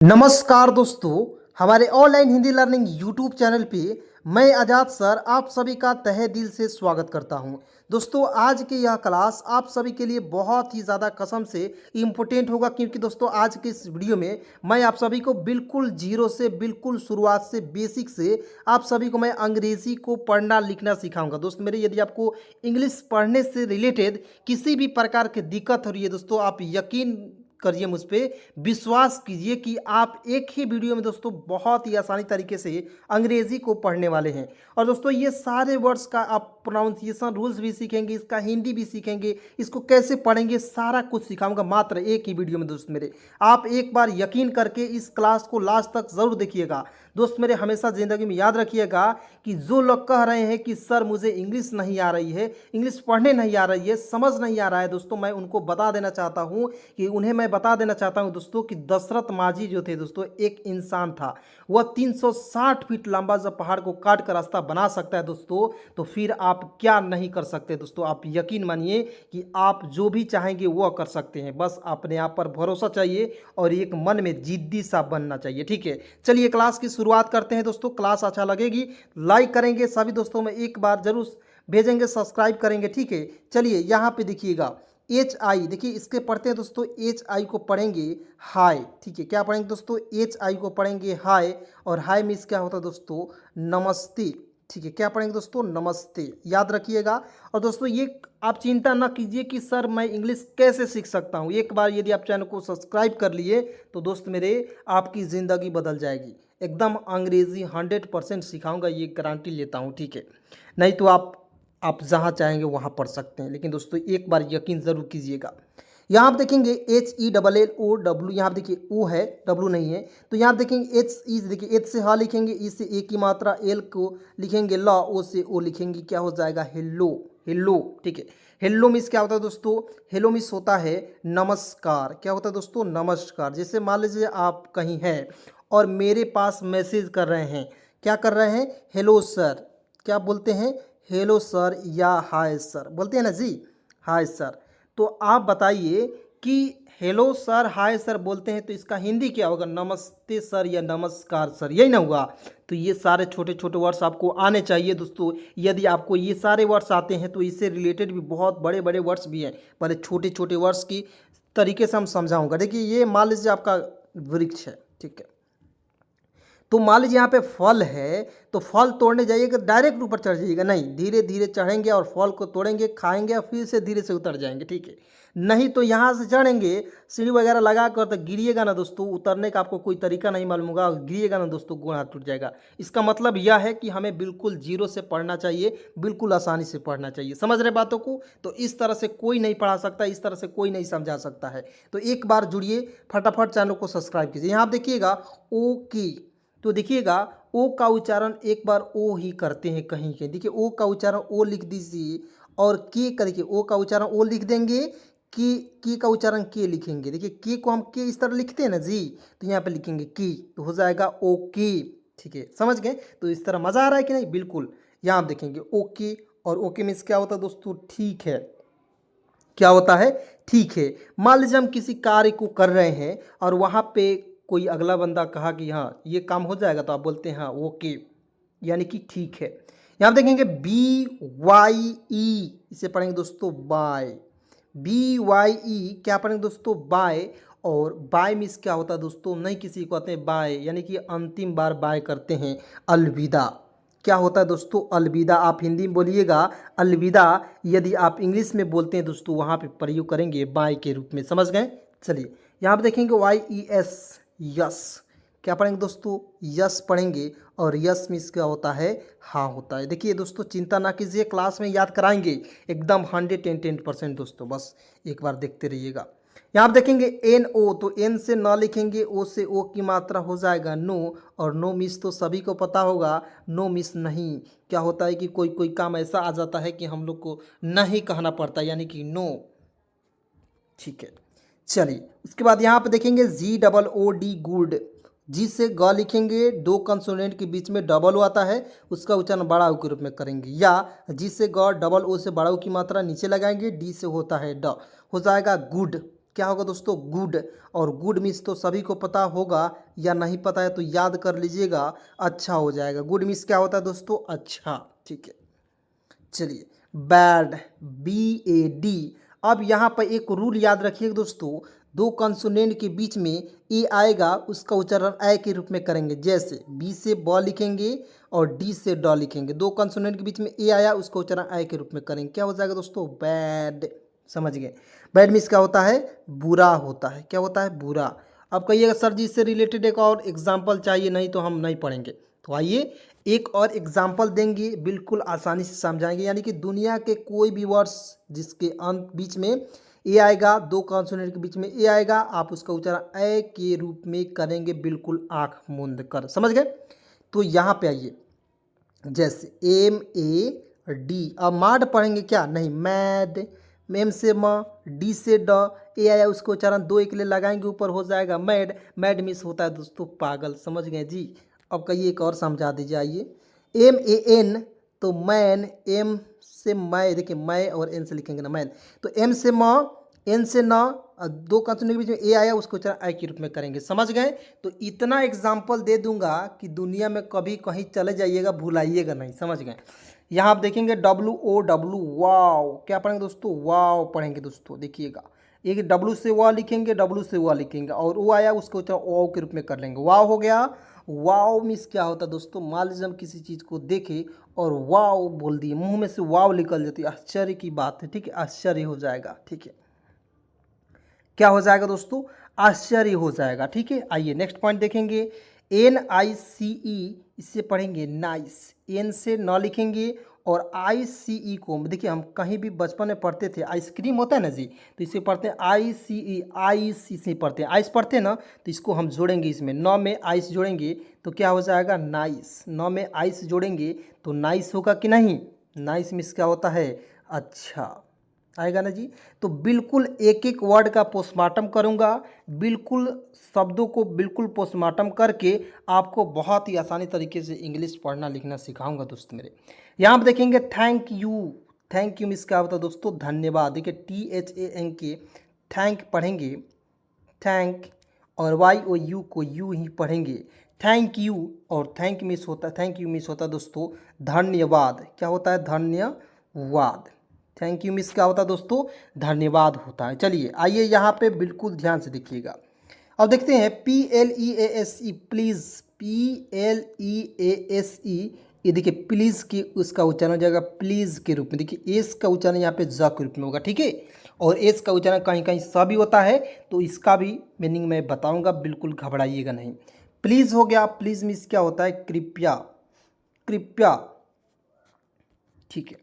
नमस्कार दोस्तों, हमारे online Hindi learning YouTube channel पे मैं आजाद सर आप सभी का तहे दिल से स्वागत करता हूं। दोस्तों, आज की यह क्लास आप सभी के लिए बहुत ही ज़्यादा कसम से इम्पोर्टेंट होगा, क्योंकि दोस्तों आज के इस वीडियो में मैं आप सभी को बिल्कुल जीरो से, बिल्कुल शुरुआत से, बेसिक से आप सभी को मैं अंग्रेज़ी को पढ़ना लिखना सिखाऊंगा। दोस्त मेरे, यदि आपको इंग्लिश पढ़ने से रिलेटेड किसी भी प्रकार की दिक्कत हो रही है दोस्तों, आप यकीन करिए, मुझ पे विश्वास कीजिए कि आप एक ही वीडियो में दोस्तों बहुत ही आसानी तरीके से अंग्रेजी को पढ़ने वाले हैं। और दोस्तों ये सारे वर्ड्स का आप प्रोनाउंसिएशन रूल्स भी सीखेंगे, इसका हिंदी भी सीखेंगे, इसको कैसे पढ़ेंगे, सारा कुछ सिखाऊंगा मात्र एक ही वीडियो में। दोस्त मेरे, आप एक बार यकीन करके इस क्लास को लास्ट तक ज़रूर देखिएगा। दोस्त मेरे, हमेशा ज़िंदगी में याद रखिएगा कि जो लोग कह रहे हैं कि सर मुझे इंग्लिश नहीं आ रही है, इंग्लिश पढ़ने नहीं आ रही है, समझ नहीं आ रहा है, दोस्तों मैं उनको बता देना चाहता हूं कि उन्हें मैं बता देना चाहता हूं दोस्तों कि दशरथ माझी जो थे दोस्तों, एक इंसान था। वह 360 फीट लंबा जब पहाड़ को काट कर रास्ता बना सकता है दोस्तों, तो फिर आप क्या नहीं कर सकते दोस्तों। आप यकीन मानिए कि आप जो भी चाहेंगे वह कर सकते हैं। बस अपने आप पर भरोसा चाहिए और एक मन में जिद्दी सा बनना चाहिए। ठीक है, चलिए क्लास की शुरुआत करते हैं दोस्तों। क्लास अच्छा लगेगी लाइक करेंगे, सभी दोस्तों में एक बार जरूर भेजेंगे, सब्सक्राइब करेंगे। ठीक है, चलिए यहाँ पे देखिएगा एच आई, देखिए इसके पढ़ते हैं दोस्तों। एच आई को पढ़ेंगे हाई। ठीक है, क्या पढ़ेंगे दोस्तों? एच आई को पढ़ेंगे हाई। और हाई मीन्स क्या होता है दोस्तों? नमस्ते। ठीक है, क्या पढ़ेंगे दोस्तों? नमस्ते, याद रखिएगा। और दोस्तों ये आप चिंता ना कीजिए कि सर मैं इंग्लिश कैसे सीख सकता हूँ। एक बार यदि आप चैनल को सब्सक्राइब कर लिए तो दोस्त मेरे आपकी ज़िंदगी बदल जाएगी। एकदम अंग्रेज़ी 100% सिखाऊंगा, ये गारंटी लेता हूँ। ठीक है, नहीं तो आप जहाँ चाहेंगे वहाँ पढ़ सकते हैं, लेकिन दोस्तों एक बार यकीन ज़रूर कीजिएगा। यहाँ आप देखेंगे HELLO, यहाँ आप देखिए ओ है, डब्लू नहीं है। तो यहाँ आप देखेंगे एच ई, देखिए एच से हा लिखेंगे, ई से ए की मात्रा, एल को लिखेंगे ला, ओ से ओ लिखेंगे, क्या हो जाएगा? हेलो। हेलो। ठीक है, हेलो मिस क्या होता है दोस्तों? हेलो मिस होता है नमस्कार। क्या होता है दोस्तों? नमस्कार। जैसे मान लीजिए आप कहीं हैं और मेरे पास मैसेज कर रहे हैं, क्या कर रहे हैं? Hello sir. क्या बोलते हैं? हेलो सर या हाय सर बोलते हैं ना जी, हाय सर। तो आप बताइए कि हेलो सर, हाय सर बोलते हैं तो इसका हिंदी क्या होगा? नमस्ते सर या नमस्कार सर, यही ना हुआ? तो ये सारे छोटे छोटे वर्ड्स आपको आने चाहिए दोस्तों। यदि आपको ये सारे वर्ड्स आते हैं तो इससे रिलेटेड भी बहुत बड़े बड़े वर्ड्स भी हैं, पहले छोटे छोटे वर्ड्स की तरीके से हम समझाऊंगा। देखिए ये मान लीजिए आपका वृक्ष है, ठीक है, तो मान लीजिए यहाँ पे फल है, तो फल तोड़ने जाइएगा डायरेक्ट ऊपर चढ़ जाइएगा नहीं, धीरे धीरे चढ़ेंगे और फल को तोड़ेंगे, खाएंगे और फिर से धीरे से उतर जाएंगे। ठीक है, नहीं तो यहाँ से चढ़ेंगे सीढ़ी वगैरह लगा कर तो गिरिएगा ना दोस्तों, उतरने का आपको कोई तरीका नहीं मालूम होगा, गिरिएगा ना दोस्तों, गोड़ हाथ टूट जाएगा। इसका मतलब यह है कि हमें बिल्कुल जीरो से पढ़ना चाहिए, बिल्कुल आसानी से पढ़ना चाहिए। समझ रहे बातों को? तो इस तरह से कोई नहीं पढ़ा सकता, इस तरह से कोई नहीं समझा सकता है। तो एक बार जुड़िए, फटाफट चैनल को सब्सक्राइब कीजिए। यहाँ आप देखिएगा ओके, तो देखिएगा ओ का उच्चारण एक बार ओ ही करते हैं कहीं कहीं। देखिए ओ का उच्चारण ओ लिख दीजिए, और के का देखिए ओ का उच्चारण ओ लिख देंगे, के का उच्चारण के लिखेंगे। देखिए के को हम के इस तरह लिखते हैं ना जी, तो यहाँ पे लिखेंगे की, तो हो जाएगा ओके। ठीक है, समझ गए? तो इस तरह मज़ा आ रहा है कि नहीं? बिल्कुल। यहाँ आप देखेंगे ओके, और ओके मीन्स क्या होता है दोस्तों? ठीक है। क्या होता है? ठीक है। मान लीजिए हम किसी कार्य को कर रहे हैं और वहाँ पे कोई अगला बंदा कहा कि हाँ ये काम हो जाएगा, तो आप बोलते हैं हाँ ओके, यानी कि ठीक है। यहाँ देखेंगे BYE, इसे पढ़ेंगे दोस्तों बाय। BYE क्या पढ़ेंगे दोस्तों? बाय। और बाय मीन्स क्या होता है दोस्तों? नहीं किसी को कहते हैं बाय, यानी कि अंतिम बार बाय करते हैं, अलविदा। क्या होता है दोस्तों? अलविदा। आप हिंदी में बोलिएगा अलविदा, यदि आप इंग्लिश में बोलते हैं दोस्तों वहाँ पे प्रयोग करेंगे बाय के रूप में। समझ गए? चलिए यहाँ पे देखेंगे YES, यस। क्या पढ़ेंगे दोस्तों? यस पढ़ेंगे, और यस मीन्स क्या होता है? हाँ होता है। देखिए दोस्तों चिंता ना कीजिए, क्लास में याद कराएंगे एकदम 110% दोस्तों, बस एक बार देखते रहिएगा। यहाँ आप देखेंगे NO, तो एन से न लिखेंगे, ओ से ओ की मात्रा हो जाएगा नो। और नो मिस तो सभी को पता होगा, नो मिस नहीं। क्या होता है कि कोई कोई काम ऐसा आ जाता है कि हम लोग को नहीं कहना पड़ता, यानी कि नो। ठीक है, चलिए उसके बाद यहाँ पे देखेंगे GOOD, गुड। जी से ग लिखेंगे, दो कंसोनेंट के बीच में डबल ओ आता है, उसका उच्चारण बड़ा ऊ के रूप में करेंगे। या जी से ग, डबल ओ से बड़ा ऊ की मात्रा नीचे लगाएंगे, डी से होता है ड, हो जाएगा गुड। क्या होगा दोस्तों, गुड। और गुड मीन्स तो सभी को पता होगा, या नहीं पता है तो याद कर लीजिएगा, अच्छा हो जाएगा। गुड मीन्स क्या होता है दोस्तों, अच्छा, ठीक है। चलिए, बैड, BAD। अब यहाँ पर एक रूल याद रखिएगा दोस्तों, दो कंसोनेंट के बीच में ए आएगा, उसका उच्चारण ए के रूप में करेंगे। जैसे बी से ब लिखेंगे और डी से ड लिखेंगे, दो कंसोनेंट के बीच में ए आया, उसका उच्चारण ए के रूप में करेंगे, क्या हो जाएगा दोस्तों, बैड। समझ गए। बैड मीन्स क्या होता है, बुरा होता है। क्या होता है, बुरा। अब कहिएगा सर जी इससे रिलेटेड एक और एग्जाम्पल चाहिए, नहीं तो हम नहीं पढ़ेंगे। तो आइए एक और एग्जाम्पल देंगे, बिल्कुल आसानी से समझाएंगे। यानी कि दुनिया के कोई भी वर्ड्स जिसके अंत बीच में ए आएगा, दो कॉन्सोनेंट के बीच में ए आएगा, आप उसका उच्चारण ए के रूप में करेंगे, बिल्कुल आंख मूंद कर। समझ गए। तो यहाँ पे आइए, जैसे MAD। अब माड पढ़ेंगे क्या, नहीं, मैड। एम से म, डी से ड, ए आया, उसको उच्चारण दो एक ले लगाएंगे, ऊपर हो जाएगा मैड। मैड मिस होता है दोस्तों पागल। समझ गए जी। अब कहिए एक और समझा दीजिए। आइए, MAN तो मैन, एम से मैं, देखिए मैं और एन से लिखेंगे ना, मैन। तो एम से म, एन से न, दो कंसोनेंट के बीच में ए आया, उसको उच्चारण आई के रूप में करेंगे। समझ गए। तो इतना एग्जाम्पल दे दूंगा कि दुनिया में कभी कहीं चले जाइएगा, भुलाइएगा नहीं। समझ गए। यहाँ आप देखेंगे WOW, वाव। क्या पढ़ेंगे दोस्तों, वाव पढ़ेंगे दोस्तों। देखिएगा, एक W से वाह लिखेंगे, W से वाह लिखेंगे, और वो आया, उसको उच्चारण वाव के रूप में कर लेंगे, वाव हो गया। वाव मीन्स क्या होता है दोस्तों, मान लीजिए हम किसी चीज़ को देखे और वाव बोल दिए, मुंह में से वाव निकल जाती है, आश्चर्य की बात है, ठीक है, आश्चर्य हो जाएगा, ठीक है। क्या हो जाएगा दोस्तों, आश्चर्य हो जाएगा, ठीक है। आइए नेक्स्ट पॉइंट देखेंगे, NICE, इससे पढ़ेंगे नाइस। एन से न लिखेंगे और ICE को, देखिए हम कहीं भी बचपन में पढ़ते थे, आइसक्रीम होता है ना जी, तो इसे पढ़ते हैं ICE, आइस से पढ़ते हैं, आइस पढ़ते हैं ना, तो इसको हम जोड़ेंगे, इसमें न में आइस जोड़ेंगे तो क्या हो जाएगा, नाइस। न में आइस जोड़ेंगे तो नाइस होगा कि नहीं, नाइस मीन्स क्या होता है, अच्छा आएगा ना जी। तो बिल्कुल एक एक वर्ड का पोस्टमार्टम करूंगा, बिल्कुल शब्दों को बिल्कुल पोस्टमार्टम करके आपको बहुत ही आसानी तरीके से इंग्लिश पढ़ना लिखना सिखाऊंगा दोस्त मेरे। यहाँ पर देखेंगे thank you. Thank you means क्या होता है दोस्तों, धन्यवाद। देखिए THANK, थैंक पढ़ेंगे, थैंक, और YOU को यू ही पढ़ेंगे, थैंक यू। और थैंक मिस होता है, थैंक यू मिस होता है दोस्तों धन्यवाद। क्या होता है, धन्यवाद। थैंक यू मिस क्या होता है दोस्तों, धन्यवाद होता है। चलिए आइए यहाँ पे बिल्कुल ध्यान से देखिएगा। अब देखते हैं PLEASE, प्लीज़, PLEASE, ये देखिए प्लीज़ की उसका उच्चारण हो जाएगा प्लीज़ के रूप में। देखिए एस का उच्चारण यहाँ पे ज के रूप में होगा, ठीक है। और एस का उच्चारण कहीं कहीं स भी होता है, तो इसका भी मीनिंग मैं बताऊंगा, बिल्कुल घबराइएगा नहीं। प्लीज़ हो गया, प्लीज़ मीन्स क्या होता है, कृपया, कृपया, ठीक है।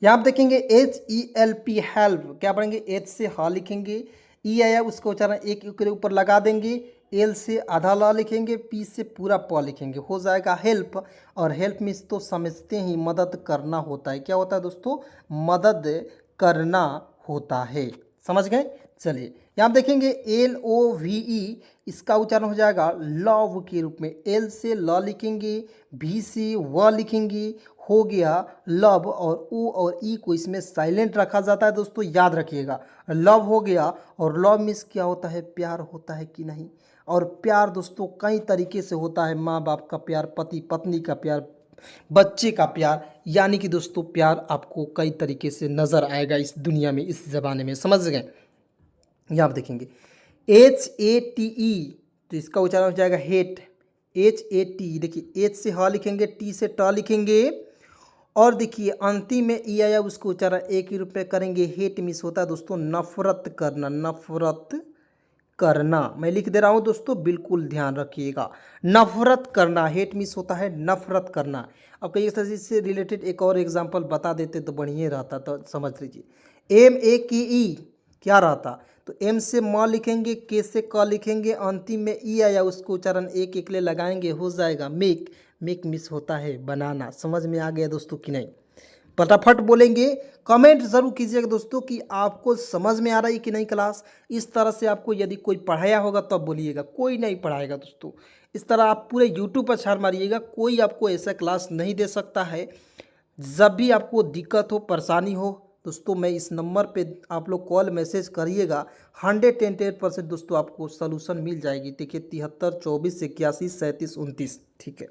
यहाँ आप देखेंगे HELP, हेल्प। क्या पढ़ेंगे, एच से हा लिखेंगे, ई आया, उसका उच्चारण एक के ऊपर लगा देंगे, एल से आधा ला लिखेंगे, पी से पूरा प लिखेंगे, हो जाएगा हेल्प। और हेल्प मीन्स तो समझते ही मदद करना होता है। क्या होता है दोस्तों, मदद करना होता है। समझ गए। चलिए यहाँ देखेंगे LOVE, इसका उच्चारण हो जाएगा लव के रूप में, एल से ल लिखेंगे, भी से व लिखेंगे, हो गया लव। और ओ और ई को इसमें साइलेंट रखा जाता है दोस्तों, याद रखिएगा, लव हो गया। और लव मीन्स क्या होता है, प्यार होता है कि नहीं। और प्यार दोस्तों कई तरीके से होता है, माँ बाप का प्यार, पति पत्नी का प्यार, बच्चे का प्यार, यानी कि दोस्तों प्यार आपको कई तरीके से नज़र आएगा इस दुनिया में, इस ज़माने में। समझ गए। यहाँ आप देखेंगे HATE, तो इसका उच्चारण हो जाएगा हेट, HAT। देखिए एच से ह लिखेंगे, टी से ट लिखेंगे, और देखिए अंतिम में ई आया, उसको उच्चारण एक ही रूप में करेंगे, हेट मिस होता है दोस्तों नफरत करना, नफरत करना। मैं लिख दे रहा हूँ दोस्तों, बिल्कुल ध्यान रखिएगा, नफरत करना, हेट मिस होता है नफरत करना। अब कई तरह से रिलेटेड एक और एग्जांपल बता देते तो बढ़िया रहता, तो समझ लीजिए। MAKE क्या रहता, तो एम से म लिखेंगे, के से क लिखेंगे, अंतिम में ई आया, उसको उच्चारण एक एक ले लगाएंगे, हो जाएगा मेक। मेक मिस होता है बनाना। समझ में आ गया दोस्तों कि नहीं, फटाफट बोलेंगे, कमेंट ज़रूर कीजिएगा दोस्तों कि आपको समझ में आ रही है कि नहीं क्लास। इस तरह से आपको यदि कोई पढ़ाया होगा तब बोलिएगा, कोई नहीं पढ़ाएगा दोस्तों। इस तरह आप पूरे यूट्यूब पर छान मारिएगा, कोई आपको ऐसा क्लास नहीं दे सकता है। जब भी आपको दिक्कत हो, परेशानी हो, दोस्तों मैं इस नंबर पे आप लोग कॉल मैसेज करिएगा, 110% दोस्तों आपको सलूशन मिल जाएगी। देखिए 73 24 81 37 29, ठीक है।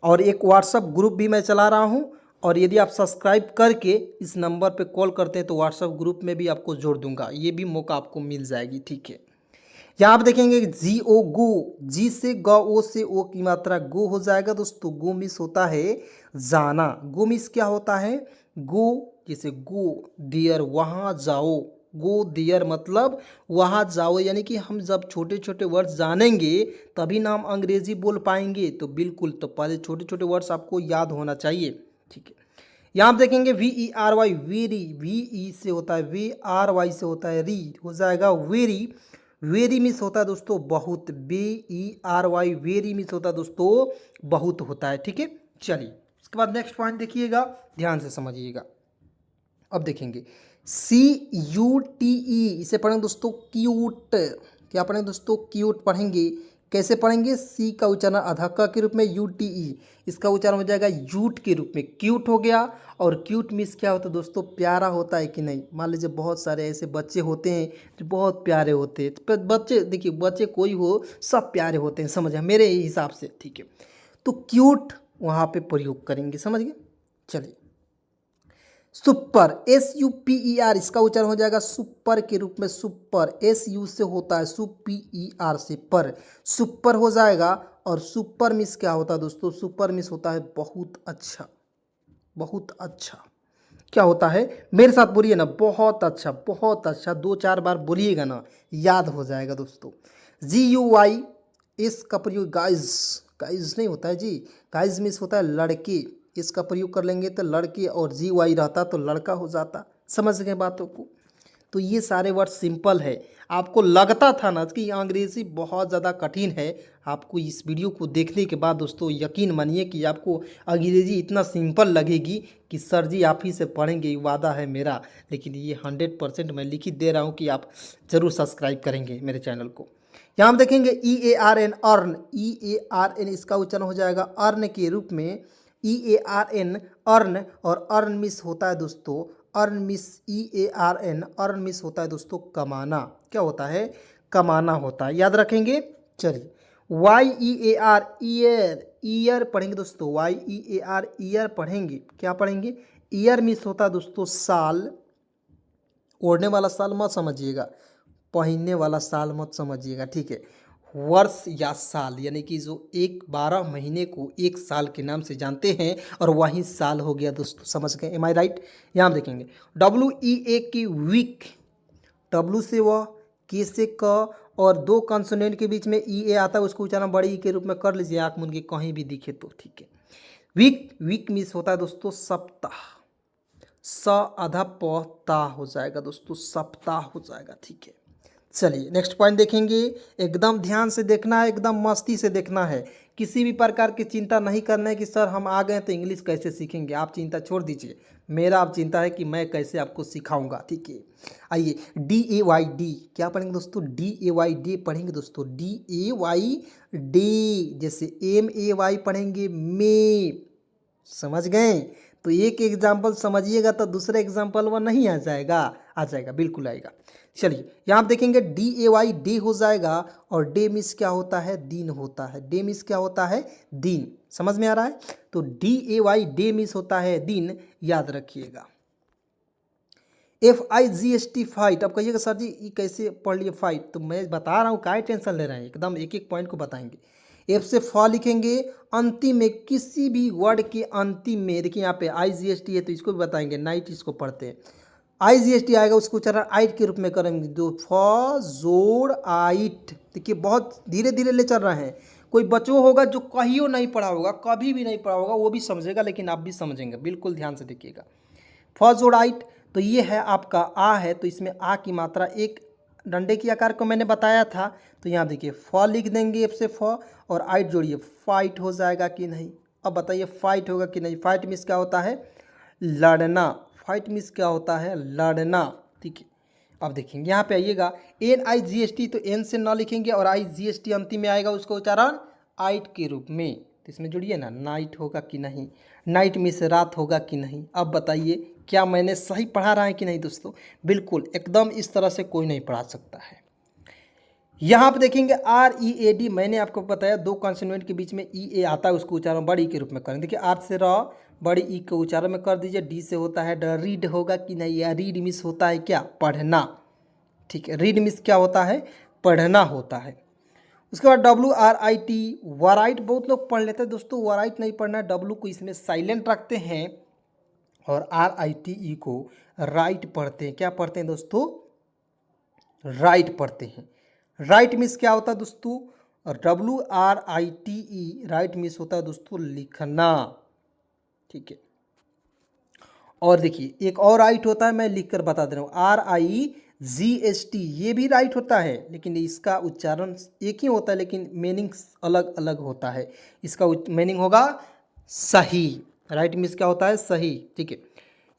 और एक व्हाट्सअप ग्रुप भी मैं चला रहा हूँ, और यदि आप सब्सक्राइब करके इस नंबर पे कॉल करते हैं तो व्हाट्सअप ग्रुप में भी आपको जोड़ दूंगा, ये भी मौका आपको मिल जाएगी, ठीक है। यहाँ आप देखेंगे जी ओ गो, जी से ग, ओ से ओ की मात्रा गो हो जाएगा दोस्तों। गो मिस होता है जाना, गो मिस क्या होता है, गो जैसे गो डियर वहाँ जाओ, गो डियर मतलब वहाँ जाओ, यानी कि हम जब छोटे छोटे वर्ड्स जानेंगे तभी ना हम अंग्रेजी बोल पाएंगे। तो बिल्कुल, तो पहले छोटे छोटे वर्ड्स आपको याद होना चाहिए, ठीक है। यहाँ आप देखेंगे V E R Y, very, V E से होता है वी, आर वाई से होता है री, हो जाएगा वेरी। वेरी मिस होता है दोस्तों बहुत, B E R Y, very miss होता है दोस्तों बहुत होता है, ठीक है। चलिए उसके बाद नेक्स्ट पॉइंट देखिएगा, ध्यान से समझिएगा। अब देखेंगे सी यू टी ई, इसे पढ़ेंगे दोस्तों क्यूट। क्या पढ़ेंगे दोस्तों, क्यूट पढ़ेंगे। कैसे पढ़ेंगे, सी का उच्चारण अधक्का के रूप में, यू टी ई इसका उच्चारण हो जाएगा यूट के रूप में, क्यूट हो गया। और क्यूट मीन्स क्या होता है दोस्तों, प्यारा होता है कि नहीं। मान लीजिए बहुत सारे ऐसे बच्चे होते हैं जो बहुत प्यारे होते हैं, तो बच्चे देखिए, बच्चे कोई हो सब प्यारे होते हैं, समझ गए मेरे हिसाब से, ठीक है। तो क्यूट वहाँ पे प्रयोग करेंगे, समझ गए। चलिए super, S U P E R इसका उच्चारण हो जाएगा सुपर के रूप में, सुपर, एस यू से होता है सु, पी ई आर से पर, सुपर हो जाएगा। और सुपर मिस क्या होता है दोस्तों, सुपर मिस होता है बहुत अच्छा, बहुत अच्छा। क्या होता है, मेरे साथ बोलिए ना, बहुत अच्छा, बहुत अच्छा, 2 4 बार बोलिएगा ना, याद हो जाएगा दोस्तों। जी यू वाई, इस का प्रयोग गाइज, गाइज नहीं होता है जी, गाइज मिस होता है लड़के, इसका प्रयोग कर लेंगे तो लड़के, और जी वाई रहता तो लड़का हो जाता। समझ गए बातों को। तो ये सारे वर्ड सिंपल है। आपको लगता था ना कि अंग्रेज़ी बहुत ज़्यादा कठिन है, आपको इस वीडियो को देखने के बाद दोस्तों यकीन मानिए कि आपको अंग्रेज़ी इतना सिंपल लगेगी कि सर जी आप ही से पढ़ेंगे, ये वादा है मेरा। लेकिन ये 100% मैं लिखित दे रहा हूँ कि आप ज़रूर सब्सक्राइब करेंगे मेरे चैनल को। यहाँ हम देखेंगे E A R N, earn, E A R N इसका उच्चारण हो जाएगा अर्न के रूप में, E A R N, earn. और अर्न मिस होता है दोस्तों, earn miss, E A R N, earn miss होता है दोस्तों कमाना। क्या होता है, कमाना होता है, याद रखेंगे। चलिए Y E A R, year, year पढ़ेंगे दोस्तों, Y E A R year पढ़ेंगे। क्या पढ़ेंगे, ईयर मिस होता है दोस्तों साल, ओढ़ने वाला साल मत समझिएगा, पहनने वाला साल मत समझिएगा, ठीक है। वर्ष या साल, यानी कि जो 12 महीने को एक साल के नाम से जानते हैं, और वही साल हो गया दोस्तों, समझ गए, एम आई राइट। यहाँ हम देखेंगे डब्ल्यू ई ए की वीक, डब्ल्यू से वह, के से क, और 2 कंसोनेंट के बीच में ई ए आता है, उसको उच्चारण बड़ी ई के रूप में कर लीजिए, आँख मूंद के कहीं भी दिखे तो, ठीक है। वीक, वीक मिस होता है दोस्तों सप्ताह, स आधा प ता हो जाएगा दोस्तों, सप्ताह हो जाएगा, ठीक है। चलिए नेक्स्ट पॉइंट देखेंगे, एकदम ध्यान से देखना है, एकदम मस्ती से देखना है, किसी भी प्रकार की चिंता नहीं करना है कि सर हम आ गए तो इंग्लिश कैसे सीखेंगे। आप चिंता छोड़ दीजिए, मेरा आप चिंता है कि मैं कैसे आपको सिखाऊंगा, ठीक है। आइए डी ए वाई डी, क्या पढ़ेंगे दोस्तों, डी ए वाई डे पढ़ेंगे दोस्तों, डी ए वाई डे, जैसे एम ए वाई पढ़ेंगे मे, समझ गए। तो एक एग्जाम्पल समझिएगा तो दूसरा एग्जाम्पल वह नहीं आ जाएगा, आ जाएगा, बिल्कुल आएगा। चलिए यहाँ आप देखेंगे डी ए वाई डे हो जाएगा, और डे मिस क्या होता है, दिन होता है, डे मिस क्या होता है, दिन, समझ में आ रहा है। तो D A Y day miss होता है दिन, याद रखिएगा। F I G S T fight, अब कहिएगा सर जी ये कैसे पढ़ लिए फाइट, तो मैं बता रहा हूँ, काय टेंशन ले रहे हैं, एकदम एक एक पॉइंट को बताएंगे। एफ से फ लिखेंगे, अंतिम में किसी भी वर्ड के अंतिम में, देखिए यहाँ पे आई जी एस टी है तो इसको भी बताएंगे, नाइट इसको पढ़ते हैं, आई जी एस टी आएगा, उसको उच्चारण आइट के रूप में करेंगे, जो फ जोड़ आइट। देखिए बहुत धीरे धीरे ले चल रहे हैं, कोई बच्चों होगा जो कहियो नहीं पढ़ा होगा, कभी भी नहीं पढ़ा होगा, वो भी समझेगा, लेकिन आप भी समझेंगे, बिल्कुल ध्यान से देखिएगा। फ जोड़ आइट, तो ये है आपका आ है, तो इसमें आ की मात्रा एक डंडे की आकार को मैंने बताया था, तो यहाँ देखिए फ लिख देंगे, एफ से फ, और आइट जोड़िए, फाइट हो जाएगा कि नहीं। अब बताइए फाइट होगा कि नहीं, फाइट मीन्स क्या होता है, लड़ना, फाइट मीन्स क्या होता है, लड़ना, ठीक है। अब देखेंगे यहाँ पे आइएगा, एन आई जी एस टी, तो एन से ना लिखेंगे, और आई जी एस टी अंतिम में आएगा, उसका उच्चारण आइट के रूप में, तो इसमें जुड़िए ना, नाइट होगा कि नहीं, नाइट मीन्स रात होगा कि नहीं। अब बताइए क्या मैंने सही पढ़ा रहा है कि नहीं दोस्तों? बिल्कुल एकदम इस तरह से कोई नहीं पढ़ा सकता है। यहाँ पे देखेंगे READ, मैंने आपको बताया दो कॉन्सोनेंट के बीच में EA आता है, उसको उच्चारण बड़ी के रूप में करें। देखिए R से र, बड़ी ई को उच्चारण में कर दीजिए। D से होता है ड, रीड होगा कि नहीं? या रीड मिस होता है क्या? पढ़ना। ठीक है, रीड मिस क्या होता है? पढ़ना होता है। उसके बाद WRIT, वराइट बहुत लोग पढ़ लेते हैं दोस्तों, वराइट नहीं पढ़ना है, W को इसमें साइलेंट रखते हैं और RITE को राइट पढ़ते हैं। क्या पढ़ते हैं दोस्तों? राइट पढ़ते हैं। राइट मिस क्या होता है दोस्तों? WRITE, राइट मिस होता है दोस्तों लिखना। ठीक है, और देखिए एक और राइट होता है, मैं लिख कर बता दे रहा हूँ, RIGST, ये भी राइट होता है, लेकिन इसका उच्चारण एक ही होता है, लेकिन मीनिंग अलग अलग होता है। इसका मीनिंग होगा सही। राइट मिस क्या होता है? सही। ठीक है,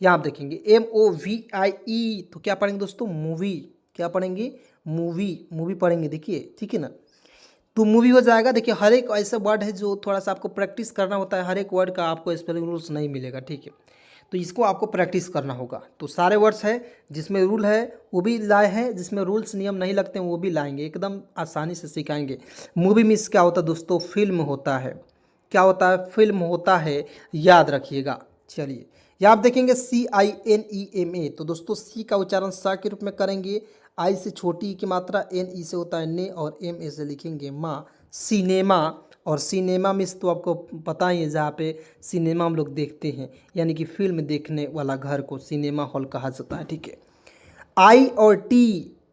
यहाँ आप देखेंगे MOVIE, तो क्या पढ़ेंगे दोस्तों? मूवी। क्या पढ़ेंगे? मूवी। मूवी पढ़ेंगे, देखिए, ठीक है ना? तो मूवी हो जाएगा। देखिए हर एक ऐसा वर्ड है जो थोड़ा सा आपको प्रैक्टिस करना होता है, हर एक वर्ड का आपको स्पेलिंग रूल्स नहीं मिलेगा। ठीक है, तो इसको आपको प्रैक्टिस करना होगा। तो सारे वर्ड्स है जिसमें रूल है वो भी लाए हैं, जिसमें रूल्स नियम नहीं लगते हैं वो भी लाएंगे, एकदम आसानी से सिखाएंगे। मूवी मिस क्या होता है दोस्तों? फिल्म होता है। क्या होता है? फिल्म होता है, याद रखिएगा। चलिए यहाँ आप देखेंगे CINEMA, तो दोस्तों सी का उच्चारण सा के रूप में करेंगे। आई से छोटी ई की मात्रा, NE से होता है ने, और MA से लिखेंगे माँ। सिनेमा, और सिनेमा मिस तो आपको पता ही है, जहाँ पे सिनेमा हम लोग देखते हैं, यानी कि फिल्म देखने वाला घर को सिनेमा हॉल कहा जाता है। ठीक है, I और T,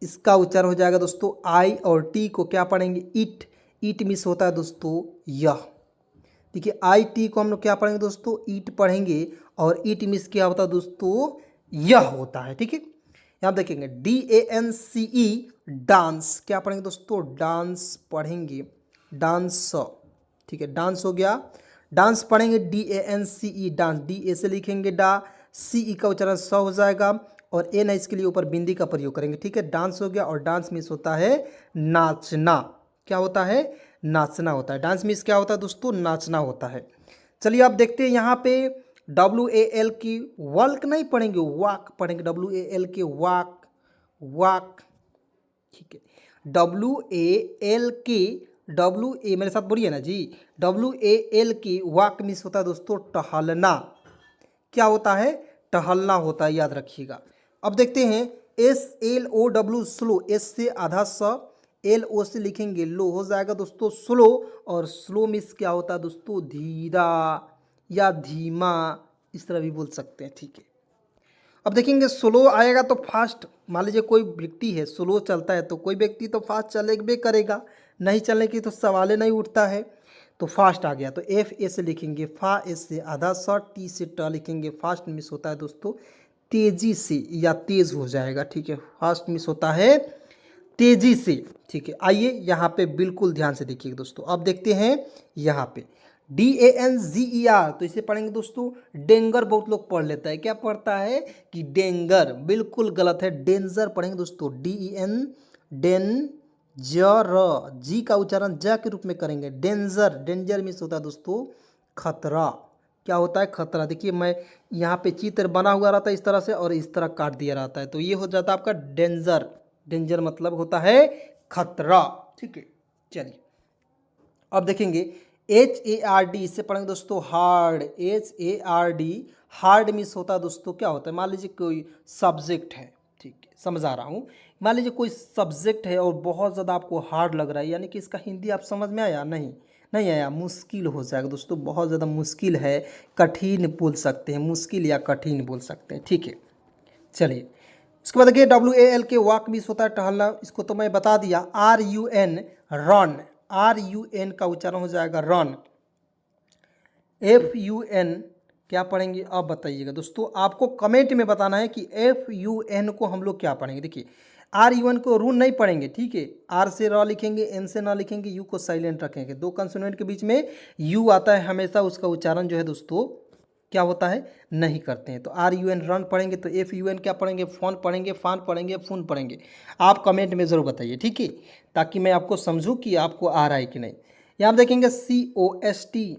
इसका उच्चारण हो जाएगा दोस्तों, I और T को क्या पढ़ेंगे? इट। इट मिस होता है दोस्तों यह। देखिए IT को हम लोग क्या पढ़ेंगे दोस्तों? ईट पढ़ेंगे, और ईट मिस क्या होता है दोस्तों? यह होता है। ठीक है, यहाँ देखेंगे DANCE, डांस। क्या पढ़ेंगे दोस्तों? डांस पढ़ेंगे, डांस। ठीक है, डांस हो गया, डांस पढ़ेंगे DANCE, डांस। DA से लिखेंगे डा, CE का उच्चारण स हो जाएगा, और एन इसके लिए ऊपर बिंदी का प्रयोग करेंगे। ठीक है, डांस हो गया, और डांस मिस होता है नाचना। क्या होता है? नाचना होता है। डांस मिस क्या होता है दोस्तों? नाचना होता है। चलिए आप देखते हैं यहाँ पे WAL की वल्क नहीं पढ़ेंगे, वाक पढ़ेंगे। WAL के वाक, वाक। ठीक है, WAL के, WA मेरे साथ बोलिए ना जी, WAL की वाक मिस होता है दोस्तों टहलना। क्या होता है? टहलना होता है, याद रखिएगा। अब देखते हैं SLOW, स्लो। S से आधा स, LO से लिखेंगे लो, हो जाएगा दोस्तों स्लो। और स्लो मिस क्या होता है दोस्तों? धीरा या धीमा, इस तरह भी बोल सकते हैं। ठीक है, अब देखेंगे स्लो आएगा तो फास्ट। मान लीजिए कोई व्यक्ति है स्लो चलता है, तो कोई व्यक्ति तो फास्ट चलेगा करेगा, नहीं चलने की तो सवाल नहीं उठता है। तो फास्ट आ गया, तो FA से लिखेंगे फा, एस से आधा सा, T से ट लिखेंगे। फास्ट मिस होता है दोस्तों तेजी से, या तेज हो जाएगा। ठीक है, फास्ट मिस होता है तेजी से। ठीक है, आइए यहाँ पे बिल्कुल ध्यान से देखिए दोस्तों। अब देखते हैं यहाँ पे DANGER, तो इसे पढ़ेंगे दोस्तों डेंगर। बहुत लोग पढ़ लेता है, क्या पढ़ता है कि डेंगर? बिल्कुल गलत है, डेंजर पढ़ेंगे दोस्तों, DEN, डेंजर। जी का उच्चारण ज के रूप में करेंगे, डेंजर। डेंजर मिस होता है दोस्तों खतरा। क्या होता है? खतरा। देखिए मैं यहाँ पे चित्र बना हुआ रहता है इस तरह से, और इस तरह काट दिया रहता है, तो ये हो जाता है आपका डेंजर। डेंजर मतलब होता है खतरा। ठीक है, चलिए अब देखेंगे HARD, इससे पढ़ेंगे दोस्तों हार्ड। HARD, हार्ड मिस होता है दोस्तों क्या होता है? मान लीजिए कोई सब्जेक्ट है, ठीक है समझा रहा हूँ, मान लीजिए कोई सब्जेक्ट है और बहुत ज़्यादा आपको हार्ड लग रहा है, यानी कि इसका हिंदी आप समझ में आया? नहीं, नहीं आया, मुश्किल हो जाएगा दोस्तों, बहुत ज़्यादा मुश्किल है, कठिन बोल सकते हैं, मुश्किल या कठिन बोल सकते हैं। ठीक है, चलिए उसके बाद देखिए WAL के वाक मिस होता है टहलना, इसको तो मैं बता दिया। RUN, run. RUN का उच्चारण हो जाएगा रन। FUN क्या पढ़ेंगे अब बताइएगा दोस्तों, आपको कमेंट में बताना है कि FUN को हम लोग क्या पढ़ेंगे। देखिए RUN को रून नहीं पढ़ेंगे, ठीक है, R से र लिखेंगे, N से ना लिखेंगे, U को साइलेंट रखेंगे। दो कंसोनेंट के बीच में U आता है हमेशा, उसका उच्चारण जो है दोस्तों क्या होता है? नहीं करते हैं। तो RUN रन पढ़ेंगे, तो FUN क्या पढ़ेंगे? फोन पढ़ेंगे, फान पढ़ेंगे, फोन पढ़ेंगे। आप कमेंट में ज़रूर बताइए, ठीक है, ताकि मैं आपको समझूं कि आपको आ रहा है कि नहीं। यहाँ आप देखेंगे COST,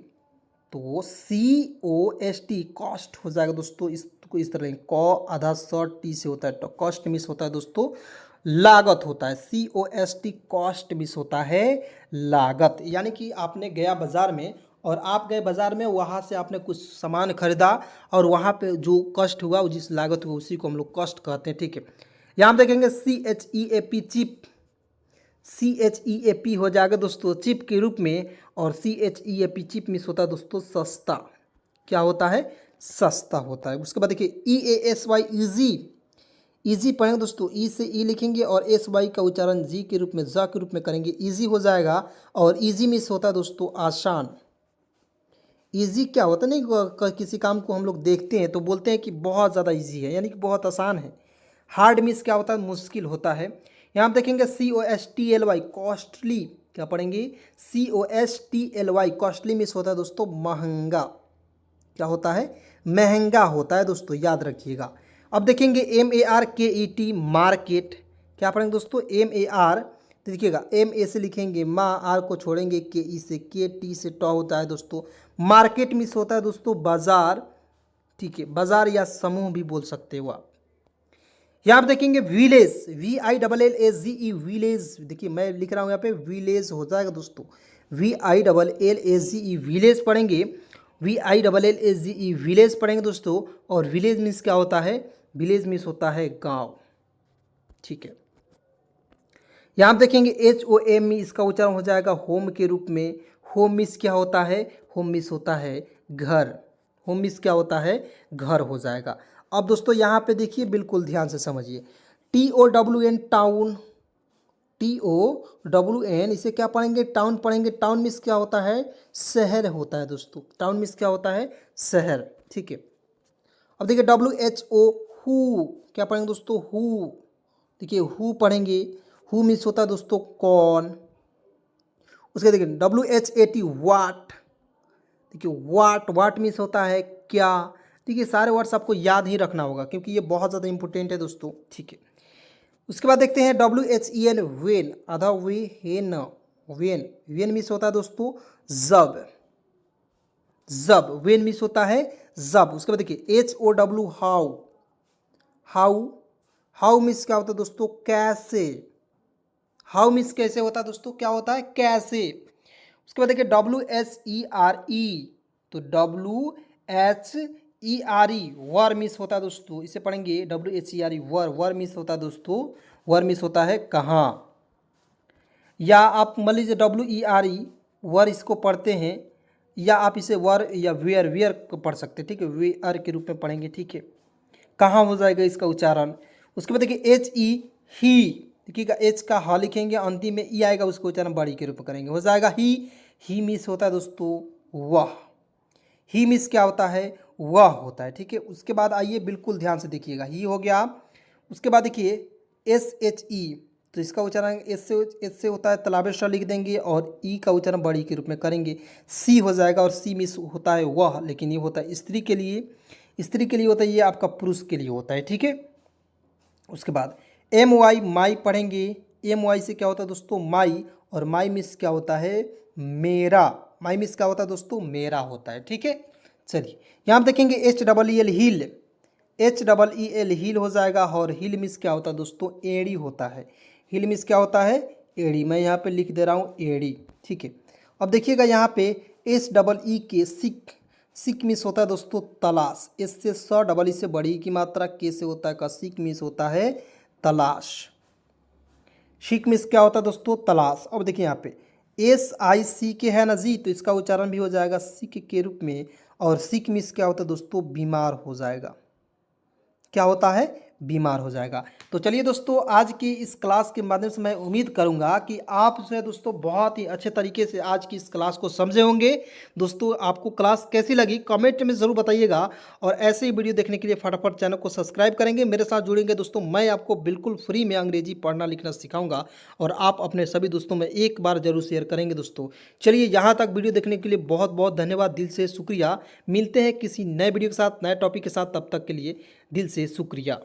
तो COST कॉस्ट हो जाएगा दोस्तों, इस उसको इस तरह क आधा स टी से होता है, तो कॉस्ट मिस होता है दोस्तों लागत होता है, COST कॉस्ट मिस होता है लागत। यानी कि आपने गया बाज़ार में और आप गए बाज़ार में, वहाँ से आपने कुछ सामान खरीदा और वहाँ पे जो कॉस्ट हुआ, जिस लागत हुआ, उसी को हम लोग कॉस्ट कहते हैं, ठीक है। यहाँ हम देखेंगे CHEAP चिप, CHEAP हो जाएगा दोस्तों चिप के रूप में, और CHEAP चिप मिस होता है दोस्तों सस्ता। क्या होता है? सस्ता होता है। उसके बाद देखिए EASY ईजी, ईजी पढ़ेंगे दोस्तों, ई से ई लिखेंगे और SY का उच्चारण जी के रूप में, जा के रूप में करेंगे, ईजी हो जाएगा। और ईजी मिस होता है दोस्तों आसान। ईजी क्या होता है, नहीं किसी काम को हम लोग देखते हैं तो बोलते हैं कि बहुत ज़्यादा ईजी है, यानी कि बहुत आसान है। हार्ड मिस क्या होता है? मुश्किल होता है। यहाँ आप देखेंगे COSTLY कॉस्टली, क्या पढ़ेंगे? COSTLY कॉस्टली मिस होता है दोस्तों महंगा। क्या होता है? महंगा होता है दोस्तों, याद रखिएगा। अब देखेंगे MARKET मार्केट, क्या पढ़ेंगे दोस्तों? MAR, तो देखिएगा MA से लिखेंगे माँ, आर को छोड़ेंगे, KE से, KT से ट होता है दोस्तों। मार्केट मिस होता है दोस्तों बाजार, ठीक है, बाजार या समूह भी बोल सकते हो आप। यहाँ आप देखेंगे विलेज, VILLAGE विलेज, देखिए मैं लिख रहा हूँ यहाँ पे विलेज हो जाएगा दोस्तों, VILLAGE विलेज पढ़ेंगे, VILLAGE विलेज पढ़ेंगे दोस्तों। और विलेज मीन्स क्या होता है? विलेज मीन्स होता है गांव, ठीक है। यहाँ आप देखेंगे HOM, इसका उच्चारण हो जाएगा होम के रूप में। होम मिस क्या होता है? होम मिस होता है घर, होम मिस क्या होता है? घर हो जाएगा। अब दोस्तों यहाँ पे देखिए, बिल्कुल ध्यान से समझिए, TOWN टाउन, TOWN, इसे क्या पढ़ेंगे? टाउन पढ़ेंगे। टाउन मिस क्या होता है? शहर होता है दोस्तों, टाउन मिस क्या होता है? शहर, ठीक है। अब देखिए WHO हु, क्या पढ़ेंगे दोस्तों? हु, देखिए हु पढ़ेंगे, हु मिस होता है दोस्तों कौन। उसके देखिए WHAT वाट, देखिए वाट मिस होता है क्या। देखिए सारे वर्ड्स आपको याद ही रखना होगा क्योंकि ये बहुत ज़्यादा इंपॉर्टेंट है दोस्तों, ठीक है। उसके बाद देखते हैं WHEN वेन, आधा वे है न, वेन, वेन मिस होता है दोस्तों जब, जब वेन मिस होता है जब। उसके बाद देखिए HOW how, how, how miss क्या होता है दोस्तों? कैसे। हाउ मिस कैसे होता है दोस्तों? क्या होता है? कैसे। उसके बाद देखिए WHERE, तो WHERE वर मिस होता है दोस्तों, इसे पढ़ेंगे WHERE वर, वर मिस होता है दोस्तों, वर मिस होता है कहाँ। या आप मान लीजिए WERE वर इसको पढ़ते हैं, या आप इसे वर या वेयर, वेयर को पढ़ सकते हैं, ठीक है, वेयर के रूप में पढ़ेंगे, ठीक है। कहाँ हो जाएगा इसका उच्चारण। उसके बाद देखिए HE ही, देखिएगा H का ह लिखेंगे, अंतिम में ई आएगा, उसको उच्चारण बड़ी के रूप में करेंगे, हो जाएगा ही मिस होता है दोस्तों वह, ही मिस क्या होता है? वह होता है, ठीक है। उसके बाद आइए बिल्कुल ध्यान से देखिएगा, ही हो गया। उसके बाद देखिए SHE, तो इसका उच्चारण एस से होता है, तालाबे श लिख देंगे और ई का उच्चारण बड़ी के रूप में करेंगे, सी हो जाएगा। और सी मिस होता है वह, लेकिन ये होता है स्त्री के लिए, स्त्री के लिए होता है, ये आपका पुरुष के लिए होता है, ठीक है। उसके बाद MY माई पढ़ेंगे, MY से क्या होता है दोस्तों? माई, और माई मिस क्या होता है? मेरा, माई मिस क्या होता है दोस्तों? मेरा होता है, ठीक है। चलिए यहाँ आप देखेंगे HEEL हिल, HEEL हिल हो जाएगा। और हिल मिस क्या होता है दोस्तों? एड़ी होता है, हिल मिस क्या होता है? एड़ी, मैं यहाँ पे लिख दे रहा हूँ एड़ी, ठीक है। अब देखिएगा यहाँ पे SEE के सिक, सिक मिस होता है दोस्तों तलाश, एस से स, डबल ई से बड़ी की मात्रा, के से होता है का, सिक मिस होता है तलाश। शिक मिस क्या होता है दोस्तों? तलाश। अब देखिए यहाँ पे SIC के है ना जी, तो इसका उच्चारण भी हो जाएगा सिक के रूप में। और सिक मिस क्या होता है दोस्तों? बीमार हो जाएगा, क्या होता है? बीमार हो जाएगा। तो चलिए दोस्तों, आज की इस क्लास के माध्यम से मैं उम्मीद करूंगा कि आप जो है दोस्तों बहुत ही अच्छे तरीके से आज की इस क्लास को समझे होंगे। दोस्तों आपको क्लास कैसी लगी कमेंट में ज़रूर बताइएगा, और ऐसे ही वीडियो देखने के लिए फटाफट चैनल को सब्सक्राइब करेंगे, मेरे साथ जुड़ेंगे दोस्तों। मैं आपको बिल्कुल फ्री में अंग्रेजी पढ़ना लिखना सिखाऊंगा, और आप अपने सभी दोस्तों में एक बार जरूर शेयर करेंगे दोस्तों। चलिए यहाँ तक वीडियो देखने के लिए बहुत बहुत धन्यवाद, दिल से शुक्रिया। मिलते हैं किसी नए वीडियो के साथ, नए टॉपिक के साथ, तब तक के लिए दिल से शुक्रिया।